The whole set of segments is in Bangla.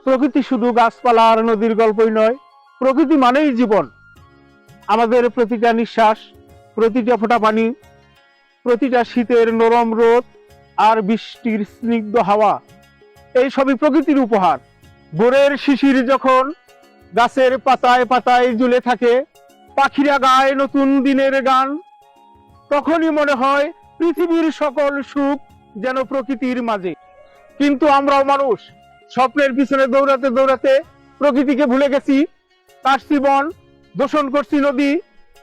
প্রকৃতি শুধু গাছপালা আর নদীর গল্পই নয়, প্রকৃতি মানেই জীবন। আমাদের প্রতিটা নিঃশ্বাস, প্রতিটা ফোঁটা পানি, প্রতিটা শীতের নরম রোদ আর বৃষ্টির স্নিগ্ধ হাওয়া, এই সবই প্রকৃতির উপহার। ভোরের শিশির যখন গাছের পাতায় পাতায় ঝুলে থাকে, পাখিরা গায় নতুন দিনের গান, তখনই মনে হয় পৃথিবীর সকল সুখ যেন প্রকৃতির মাঝে। কিন্তু আমরাও মানুষ, স্বপ্নের পিছনে দৌড়াতে দৌড়াতে প্রকৃতিকে ভুলে গেছি। কাটছি বন, দূষণ করছি নদী,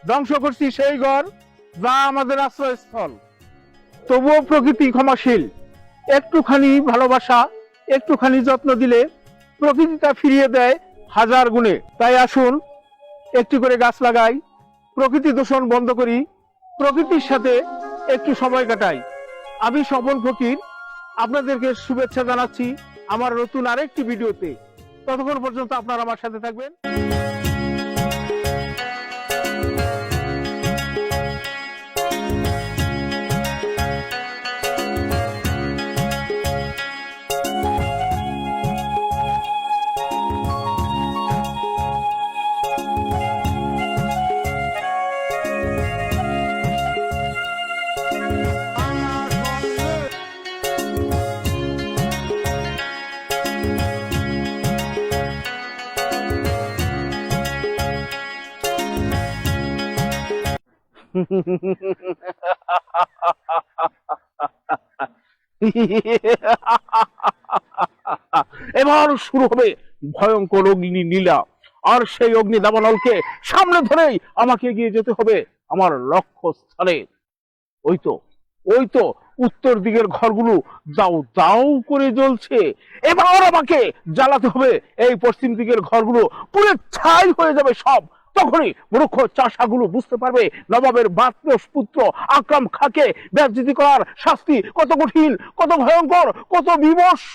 ধ্বংস করছি সেই ঘর যা আমাদের আশ্রয়স্থল। তবুও প্রকৃতি ক্ষমাশীল। একটুখানি ভালোবাসা, একটুখানি যত্ন দিলে প্রকৃতিটা ফিরিয়ে দেয় হাজার গুণে। তাই আসুন একটি করে গাছ লাগাই, প্রকৃতি দূষণ বন্ধ করি, প্রকৃতির সাথে একটু সময় কাটাই। আমি স্বপন ফকির আপনাদেরকে শুভেচ্ছা জানাচ্ছি আমার নতুন আরেকটি ভিডিওতে। ততক্ষণ পর্যন্ত আপনারা আমার সাথে থাকবেন। এবার শুরু হবে ভয়ঙ্কর অগ্নি নীলা, আর সেই অগ্নি দাবানলকে সামনে ধরেই আমাকে এগিয়ে যেতে হবে আমার লক্ষ্য স্থানে। ওই তো, ওই তো উত্তর দিকের ঘরগুলো দাউ দাউ করে জ্বলছে। এবার আমাকে জ্বালাতে হবে এই পশ্চিম দিকের ঘরগুলো, পুরো ছাই হয়ে যাবে সব। তখনই মূর্খ চাষাগুলো বুঝতে পারবে নবাবের পুত্র আকরাম খাঁকে বেইজ্জতি করার শাস্তি কত কঠিন, কত ভয়ঙ্কর, কত বিমর্ষ।